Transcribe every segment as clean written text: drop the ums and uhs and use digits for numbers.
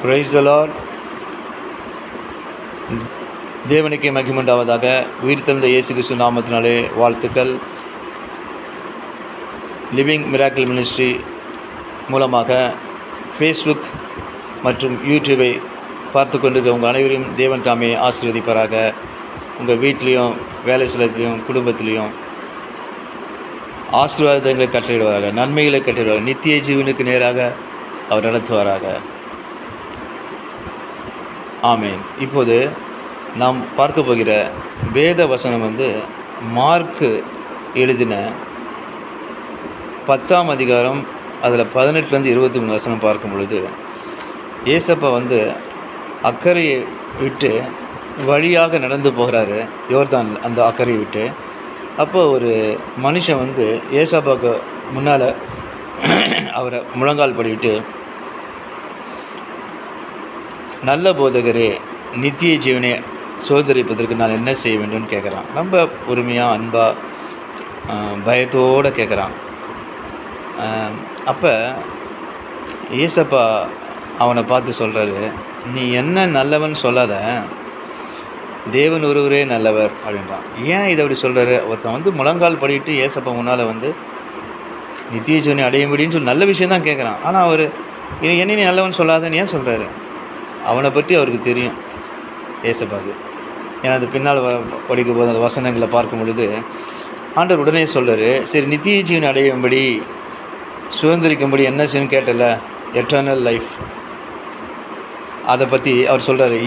Praise the Lord. தேவனுக்கே மகிமையுண்டாவதாக. உயிர்த்தெழுந்த இயேசு கிறிஸ்து நாமத்தினாலே வாழ்த்துக்கள். லிவிங் மிராக்கிள் மினிஸ்ட்ரி மூலமாக ஃபேஸ்புக் மற்றும் யூடியூபை பார்த்து கொண்டிருக்கிற உங்கள் அனைவரையும் தேவன் தாமே ஆசீர்வதிப்பாராக. உங்கள் வீட்லேயும், வேலை ஸ்தலத்திலையும், குடும்பத்திலையும் ஆசீர்வாதங்களை கட்டளையிடுவாராக, நன்மைகளை கட்டளையிடுவார், நித்திய ஜீவனுக்கு நேராக அவர் நடத்துவாராக. ஆமேன். இப்போது நாம் பார்க்க போகிற வேத வசனம் மார்க்கு எழுதின 10ஆம் அதிகாரம், அதில் 18 23 வசனம் பார்க்கும் பொழுது, ஏசப்பா அக்கறையை விட்டு வழியாக நடந்து போகிறாரு, யோர்தான் அந்த அக்கறையை விட்டு. அப்போ ஒரு மனுஷன் ஏசப்பாவுக்கு முன்னால் அவரை முழங்கால் படிவிட்டு, நல்ல போதகரே, நித்திய ஜீவனை சுதந்திரிப்பதற்கு நான் என்ன செய்ய வேண்டும்னு கேட்குறான். ரொம்ப பொறுமையாக, அன்பாக, பயத்தோடு கேட்குறான். அப்போ ஏசப்பா அவனை பார்த்து சொல்கிறாரு, நீ என்ன நல்லவன் சொல்லாத, தேவன் ஒருவரே நல்லவர் அப்படின்றான். ஏன் இதை அப்படி சொல்கிறாரு? ஒருத்தன் முழங்கால் படிட்டு ஏசப்பா முன்னால் நித்திய ஜீவனை அடையும்படின்னு சொல்லி நல்ல விஷயந்தான் கேட்குறான். ஆனால் அவர் என்ன நீ நல்லவன் சொல்லாதன்னு ஏன் சொல்கிறாரு? அவனை பற்றி அவருக்கு தெரியும், ஏசப்பாவுக்கு. ஏன்னா அது பின்னால் படிக்கும் போது அந்த வசனங்களை பார்க்கும் பொழுது ஆண்டவர் உடனே சொல்கிறார், சரி நித்திய ஜீவனை அடையும்படி சுதந்திரிக்கும்படி என்ன செய்யணும்னு கேட்டல, எட்டர்னல் லைஃப், அதை பற்றி அவர் சொல்கிறாரு.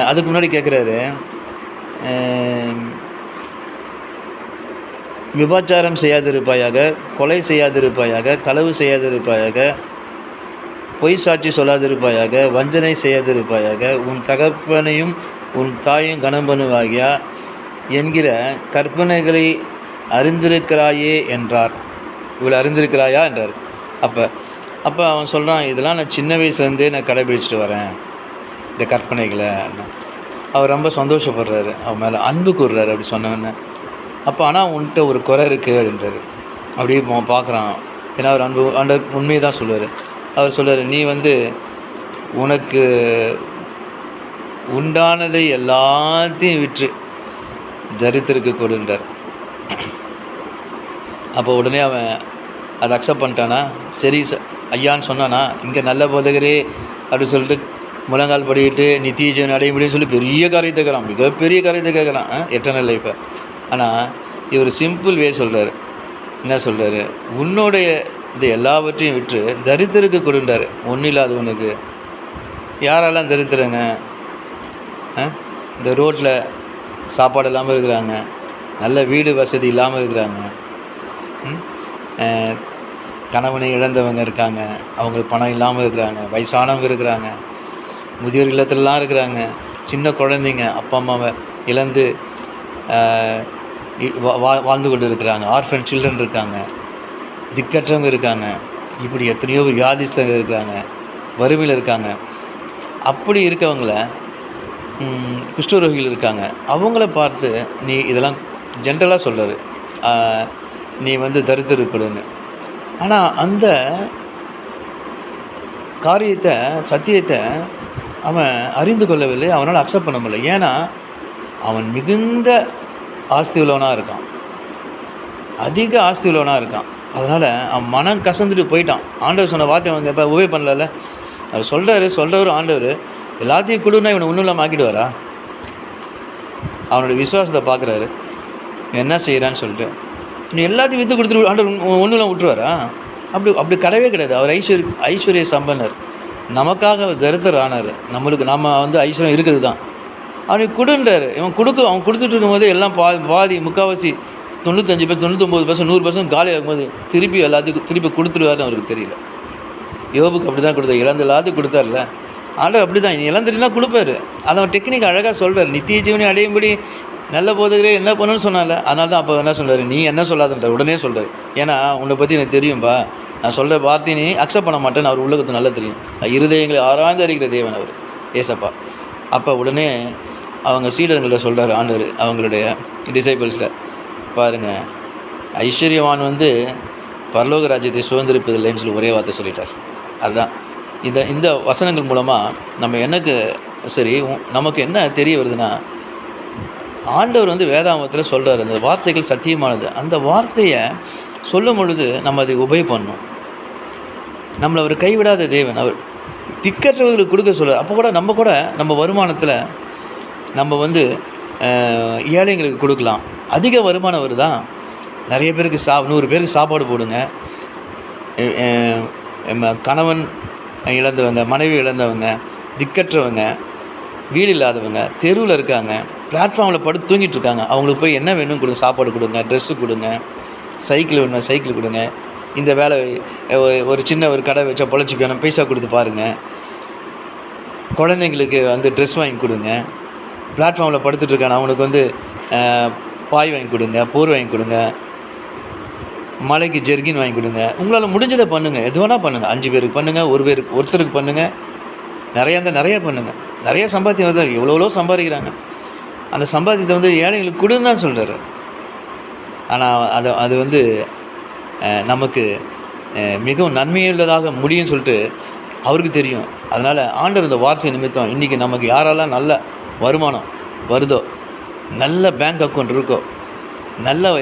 அதுக்கு முன்னாடி கேட்குறாரு, விபச்சாரம் செய்யாதிருப்பாயாக, கொலை செய்யாதிருப்பாயாக, களவு செய்யாதிருப்பாயாக, பொய் சாட்சி சொல்லாதிருப்பாயாக, வஞ்சனை செய்யாதிருப்பாயாக, உன் தகப்பனையும் உன் தாயும் கனம் பண்ணுவாயா என்கிற கற்பனைகளை அறிந்திருக்கிறாயே என்றார். இவளை அறிந்திருக்கிறாயா என்றார். அப்போ அவன் சொல்கிறான், இதெல்லாம் நான் சின்ன வயசுலேருந்தே நான் கடைபிடிச்சிட்டு வரேன், இந்த கற்பனைகளை. அவர் ரொம்ப சந்தோஷப்படுறாரு, அவன் மேலே அன்பு கூறுறாரு அப்படி சொன்னவொன்னே. அப்போ ஆனால் உன்கிட்ட ஒரு குறை இருக்குது அப்படின்றாரு. அப்படியே பார்க்குறான். ஏன்னா அவர் ஆண்டவர் உண்மையை தான் சொல்லுவார். அவர் சொல்கிறார், நீ உனக்கு உண்டானதை எல்லாத்தையும் விற்று தரித்திரருக்கு கொடுன்றார். அப்போ உடனே அவன் அதை அக்செப்ட் பண்ணிட்டானா? சரி ஐயான்னு சொன்னானா, இங்கே நல்ல போதகரே அப்படின்னு சொல்லிட்டு முழங்கால் படிக்கிட்டு நித்திய ஜீவன் அடைய முடியும்னு சொல்லி பெரிய காரியத்தை கேட்குறான், மிகப்பெரிய காரியத்தை கேட்குறான், எட்டர்னல் லைஃப்பை. ஆனால் இவர் சிம்பிள் வே சொல்கிறார். என்ன சொல்கிறாரு? உன்னுடைய இது எல்லாவற்றையும் விட்டு தரித்திரருக்கு கொடுண்டார். ஒன்றும் இல்லாதவனுக்கு. யாரெல்லாம் தரித்திரங்க? இந்த ரோட்டில் சாப்பாடு இல்லாமல் இருக்கிறாங்க, நல்ல வீடு வசதி இல்லாமல் இருக்கிறாங்க, கணவனை இழந்தவங்க இருக்காங்க, அவங்களுக்கு பணம் இல்லாமல் இருக்கிறாங்க, வயசானவங்க இருக்கிறாங்க, முதியோர் இல்லத்திலலாம் இருக்கிறாங்க, சின்ன குழந்தைங்க அப்பா அம்மாவை இழந்து வாழ்ந்து கொண்டு இருக்கிறாங்க, ஆர்ஃபன் சில்ட்ரன் இருக்காங்க, திக்கற்றவங்க இருக்காங்க, இப்படி எத்தனையோ வியாதிஸ்தங்க இருக்கிறாங்க, வறுமையில் இருக்காங்க. அப்படி இருக்கவங்கள, குஷ்டரோகிகள் இருக்காங்க, அவங்கள பார்த்து நீ இதெல்லாம் ஜென்ரலாக சொல்கிறாரு, நீ தரித்திருக்கணும்னு. ஆனால் அந்த காரியத்தை, சத்தியத்தை அவன் அறிந்து கொள்ளவில்லை, அவனால் அக்செப்ட் பண்ண முடியல. ஏன்னா அவன் மிகுந்த ஆஸ்தி உள்ளவனாக இருக்கான், அதிக ஆஸ்தி உள்ளவனாக இருக்கான். அதனால் அவன் மனம் கசந்துட்டு போயிட்டான். ஆண்டவர் சொன்ன வார்த்தை அவன் இப்போ உபயோக பண்ணல. அவர் சொல்கிறவர் ஆண்டவர் எல்லாத்தையும் கொடுன்னா இவனை ஒன்றும் இல்லாமல் ஆக்கிடுவாரா? அவனுடைய விசுவாசத்தை பார்க்குறாரு, என்ன செய்கிறான்னு சொல்லிட்டு. நீ எல்லாத்தையும் விற்று கொடுத்துட்டு ஆண்டவர் ஒன்றும் விட்டுருவாரா? அப்படி கிடையவே கிடையாது. அவர் ஐஸ்வர்ய சம்பன்னர். நமக்காக அவர் தரித்திரர் ஆனார். நம்ம ஐஸ்வர்யம் இருக்கிறது தான். அவனுக்கு கொடுன்றார். அவன் கொடுத்துட்டு இருக்கும்போது எல்லாம் பாதி முக்கால்வாசி 95%, 99%, 100% காலி ஆகும்போது திருப்பி கொடுத்துருவாருன்னு அவருக்கு தெரியல. யோபுக்கு அப்படி தான் கொடுத்தார். இழந்து எல்லாத்தையும் கொடுத்தார்ல ஆண்டவர். அப்படி தான் இழந்துட்டுனா கொடுப்பாரு. அதை அவன் டெக்னிக் அழகாக சொல்கிறார். நித்திய ஜீவனை அடையும்படி நல்ல போதகரே என்ன பண்ணணும்னு சொன்னால. அதனால தான் அப்போ என்ன சொல்கிறார், நீ என்ன சொல்லாதுன்ற உடனே சொல்கிறார். ஏன்னா உன்னை பற்றி எனக்கு தெரியும்பா, நான் சொல்கிற வார்த்தையை நீ அக்செப்ட் பண்ண மாட்டேன்னு அவர் உள்ளத்துக்கு நல்லா தெரியும். இருதயங்களை ஆராய்ந்து அறிகிற தேவன் அவர் ஏசப்பா. அப்போ உடனே அவங்க சீடர்களில் சொல்கிறார் ஆண்டவர், அவங்களுடைய டிசைபிள்ஸில், பாருங்கள், ஐஸ்வர்யவான் பரலோக ராஜ்யத்தை சுதந்திரிப்பதில்லைன்னு சொல்லி ஒரே வார்த்தை சொல்லிட்டார். அதுதான் இந்த இந்த வசனங்கள் மூலமாக நம்ம எனக்கு சரி நமக்கு என்ன தெரிய வருதுன்னா, ஆண்டவர் வந்து வேதாகமத்தில் சொல்கிறார், அந்த வார்த்தைகள் சத்தியமானது. அந்த வார்த்தையை சொல்லும் பொழுது நம்ம அதை உபயோக பண்ணணும். நம்மளை அவர் கைவிடாத தேவன். அவர் திக்கற்றவர்களுக்கு கொடுக்க சொல்கிறார். அப்போ கூட நம்ம வருமானத்தில் நம்ம வந்து ஏழைங்களுக்கு கொடுக்கலாம். அதிக வருமானம் வருதா, நிறைய பேருக்கு 100 பேருக்கு சாப்பாடு போடுங்க. கணவன் இழந்தவங்க, மனைவி இழந்தவங்க, திக்கற்றவங்க, வீடு இல்லாதவங்க, தெருவில் இருக்காங்க, பிளாட்ஃபார்மில் படுத்து தூங்கிட்டு இருக்காங்க. அவங்களுக்கு போய் என்ன வேணும் கொடுங்க, சாப்பாடு கொடுங்க, ட்ரெஸ்ஸு கொடுங்க, சைக்கிள் வேணுமா சைக்கிள் கொடுங்க. இந்த வேலை ஒரு சின்ன ஒரு கடை வச்சா பொழைச்சிக்கணும், பைசா கொடுத்து பாருங்கள். குழந்தைங்களுக்கு வந்து ட்ரெஸ் வாங்கி கொடுங்க. பிளாட்ஃபார்மில் படுத்துட்ருக்கான அவனுக்கு வந்து பாய் வாங்கி கொடுங்க, போர் வாங்கி கொடுங்க, மலைக்கு ஜெர்கின் வாங்கி கொடுங்க. உங்களால் முடிஞ்சதை பண்ணுங்கள், எது வேணால் பண்ணுங்கள். 5 பேருக்கு பண்ணுங்கள், ஒருத்தருக்கு பண்ணுங்கள். நிறையா இருந்தால் நிறையா பண்ணுங்கள். நிறைய சம்பாத்தியம் வருது, எவ்வளோ சம்பாதிக்கிறாங்க. அந்த சம்பாத்தியத்தை வந்து ஏழைங்களுக்கு கொடுன்னு தான் சொல்கிறாரு. ஆனால் அது வந்து நமக்கு மிகவும் நன்மையுள்ளதாக முடியும்னு சொல்லிட்டு அவருக்கு தெரியும். அதனால் ஆண்டவர் இந்த வார்த்தை நிமித்தம் இன்றைக்கி நமக்கு யாரெல்லாம் நல்ல வருமானம் வருதோ, நல்ல பேங்க் அக்கௌண்ட் இருக்கோ, நல்ல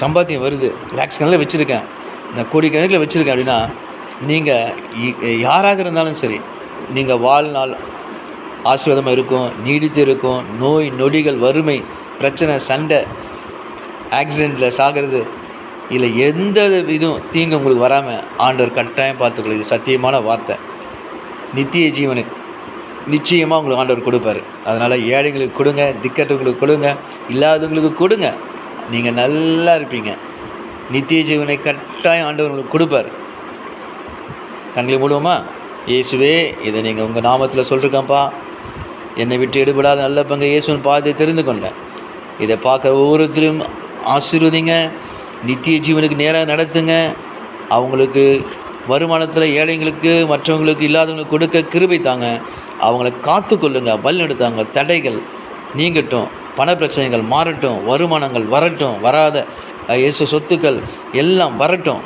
சம்பாத்தியம் வருது, லேக்ஸ் கணக்கில் வச்சுருக்கேன், நான் கோடிக்கணக்கில் வச்சுருக்கேன் அப்படின்னா, நீங்கள் யாராக இருந்தாலும் சரி, நீங்கள் வாழ்நாள் ஆசீர்வாதமாக இருக்கும், நீடித்து இருக்கும். நோய் நொடிகள், வறுமை, பிரச்சனை, சண்டை, ஆக்சிடெண்ட்டில் சாகிறது, இல்லை எந்த இதுவும் தீங்கு உங்களுக்கு வராமல் ஆண்டவர் கட்டாயம் பார்த்துக்கொள்ளும். இது சத்தியமான வார்த்தை. நித்திய ஜீவனுக்கு நிச்சயமாக உங்களுக்கு ஆண்டவர் கொடுப்பார். அதனால் ஏழைங்களுக்கு கொடுங்க, திக்கற்றவங்களுக்கு கொடுங்க, இல்லாதவங்களுக்கு கொடுங்க. நீங்கள் நல்லா இருப்பீங்க. நித்திய ஜீவனை கட்டாயம் ஆண்டவர் உங்களுக்கு கொடுப்பார். கண்களை மூடுவோமா? இயேசுவே, இதை நீங்கள் உங்கள் நாமத்தில் சொல்லிருக்கான்ப்பா, என்னை விட்டு எடுபடாத நல்ல பங்கு இயேசுவின் பாதத்தை தெரிந்து கொண்டேன். இதை பார்க்குற ஒவ்வொருத்தரும் ஆசீர்வதிங்க, நித்திய ஜீவனுக்கு நேராக நடத்துங்க. அவங்களுக்கு வருமானத்தில் ஏழைங்களுக்கு, மற்றவங்களுக்கு, இல்லாதவங்களுக்கு கொடுக்க கிருபை தாங்க. அவங்கள காத்து கொள்ளுங்க, வழிநடத்தாங்க. தடைகள் நீங்கட்டும், பண பிரச்சனைகள் மாறட்டும், வருமானங்கள் வரட்டும், வராத இயேசு சொத்துக்கள் எல்லாம் வரட்டும்.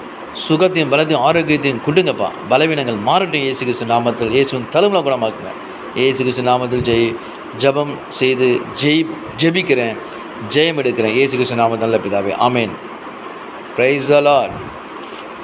சுகத்தையும் பலத்தையும் ஆரோக்கியத்தையும் கொடுங்கப்பா. பலவீனங்கள் மாறட்டும் இயேசு கிறிஸ்து நாமத்தில். இயேசுவின் தலைமையில் குணமாக்குங்க. இயேசு கிறிஸ்து நாமத்தில் ஜெபம் செய்து ஜெபிக்கிறேன், ஜெயம் எடுக்கிறேன். இயேசு கிறிஸ்து நாமத்தில் நல்ல பிதாவே, ஆமேன். Praise the Lord.